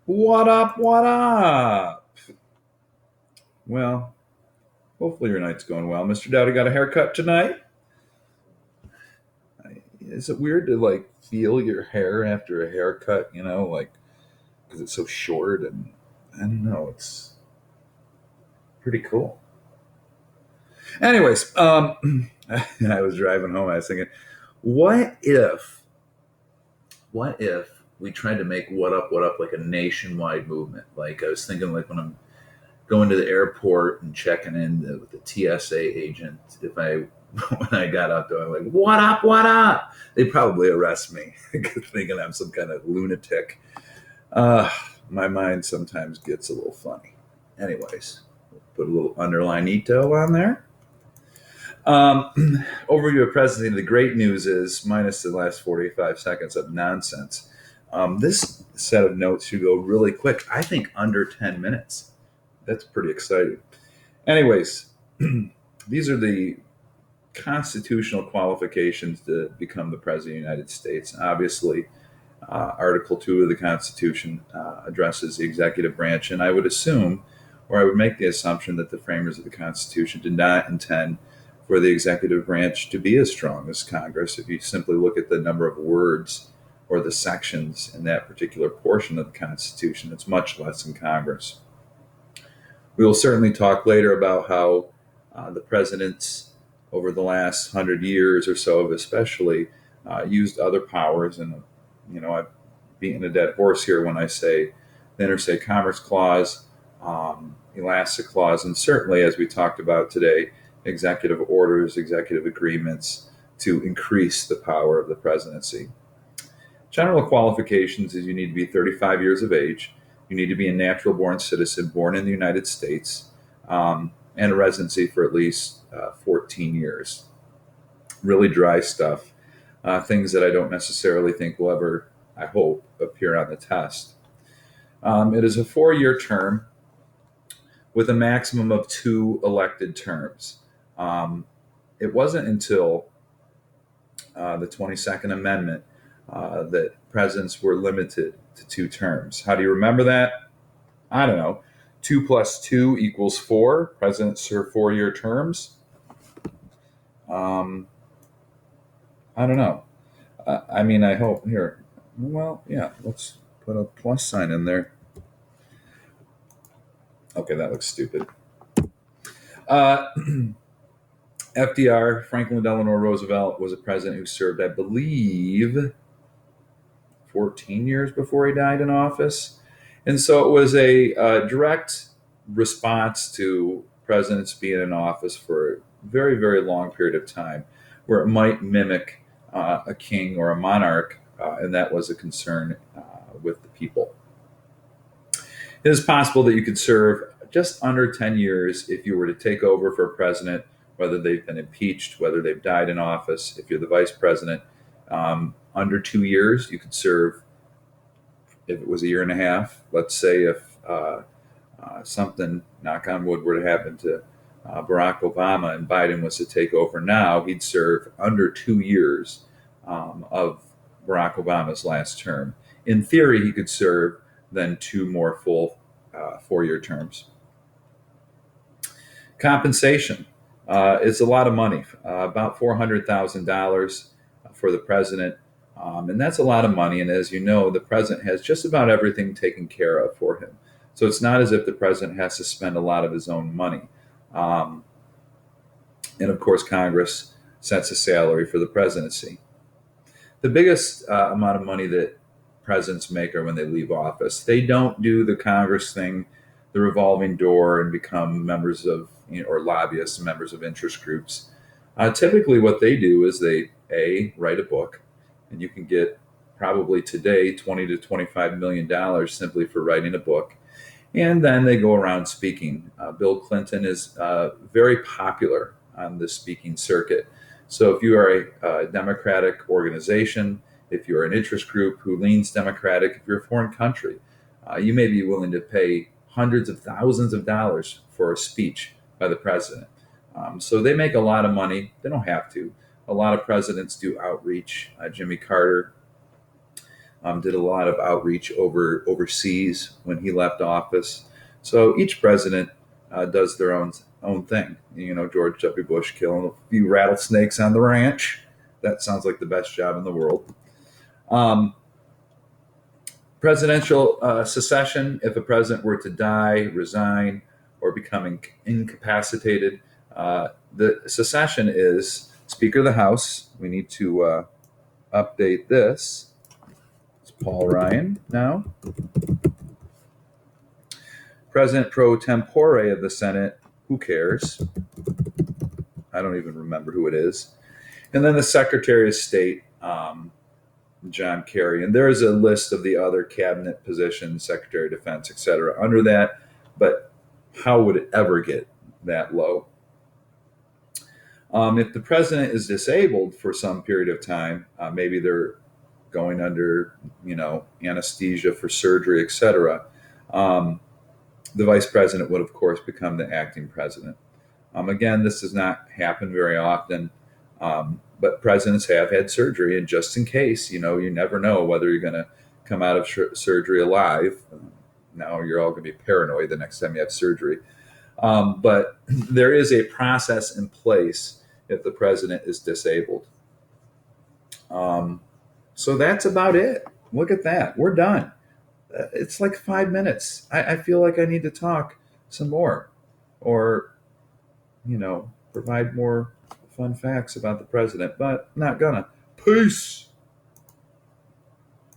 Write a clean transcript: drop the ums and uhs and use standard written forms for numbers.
What up? What up? Well, hopefully your night's going well. Mr. Dowdy got a haircut tonight. Is it weird to feel your hair after a haircut? Because it's so short and I don't know. It's pretty cool. Anyways, I was driving home. I was thinking, what if, what if we tried to make what up like a nationwide movement? Like I was thinking, like when I'm going to the airport and checking in with the TSA agent, if I when I got up there, I'm like, what up, what up? They probably arrest me, thinking I'm some kind of lunatic. Uh, my mind sometimes gets a little funny. Anyways, put a little underlinito on there. Um, Overview of presidency. The great news is, minus the last 45 seconds of nonsense, this set of notes should go really quick. I think under 10 minutes. That's pretty exciting. Anyways, these are the constitutional qualifications to become the President of the United States. Obviously, Article 2 of the Constitution addresses the executive branch, and I would assume, or I would make the assumption, that the framers of the Constitution did not intend for the executive branch to be as strong as Congress. If you simply look at the number of words or the sections in that particular portion of the Constitution, it's much less in Congress. We will certainly talk later about how the presidents over the last 100 years or so have especially used other powers. And, I'm beating a dead horse here when I say the Interstate Commerce Clause, Elastic Clause, and certainly, as we talked about today, executive orders, executive agreements to increase the power of the presidency. General qualifications is you need to be 35 years of age. You need to be a natural born citizen born in the United States, and a residency for at least 14 years. Really dry stuff. Things that I don't necessarily think will ever, I hope, appear on the test. It is a 4-year term with a maximum of 2 elected terms. It wasn't until the 22nd Amendment that presidents were limited to 2 terms. How do you remember that? I don't know. 2 plus 2 equals 4. Presidents serve 4-year terms. I don't know. I hope here. Well, yeah, let's put a plus sign in there. Okay, that looks stupid. Uh, FDR, Franklin Delano Roosevelt, was a president who served, I believe, 14 years before he died in office. And so it was a direct response to presidents being in office for a very, very long period of time, where it might mimic a king or a monarch, and that was a concern with the people. It is possible that you could serve just under 10 years if you were to take over for a president, whether they've been impeached, whether they've died in office. If you're the vice president, under 2 years, you could serve. If it was a year and a half, let's say if something, knock on wood, were to happen to Barack Obama and Biden was to take over now, he'd serve under 2 years of Barack Obama's last term. In theory, he could serve then 2 more full 4-year terms. Compensation is a lot of money, about $400,000 for the president. And that's a lot of money. And as you know, the president has just about everything taken care of for him. So it's not as if the president has to spend a lot of his own money. Um, and of course, Congress sets a salary for the presidency. The biggest amount of money that presidents make are when they leave office. They don't do the Congress thing, the revolving door, and become members of, or lobbyists, members of interest groups. Typically, what they do is they write a book, and you can get probably today $20 to $25 million simply for writing a book, and then they go around speaking. Bill Clinton is very popular on the speaking circuit. So if you are a Democratic organization, if you're an interest group who leans Democratic, if you're a foreign country, you may be willing to pay hundreds of thousands of dollars for a speech by the president. So they make a lot of money. They don't have to. A lot of presidents do outreach. Jimmy Carter Did a lot of outreach overseas when he left office. So each president does their own thing. George W. Bush killing a few rattlesnakes on the ranch. That sounds like the best job in the world. Um, Presidential secession: if a president were to die, resign, or become incapacitated, the secession is Speaker of the House. We need to update this. It's Paul Ryan now. President pro tempore of the Senate. Who cares? I don't even remember who it is. And then the Secretary of State, John Kerry. And there's a list of the other cabinet positions, Secretary of Defense, etc., under that. But how would it ever get that low? If the president is disabled for some period of time, maybe they're going under, anesthesia for surgery, etc. The vice president would, of course, become the acting president. Again, this does not happen very often, but presidents have had surgery, and just in case, you never know whether you're going to come out of surgery alive. Now you're all going to be paranoid the next time you have surgery. But there is a process in place if the president is disabled. So that's about it. Look at that. We're done. It's like 5 minutes. I feel like I need to talk some more, or provide more fun facts about the president, but not gonna. Peace.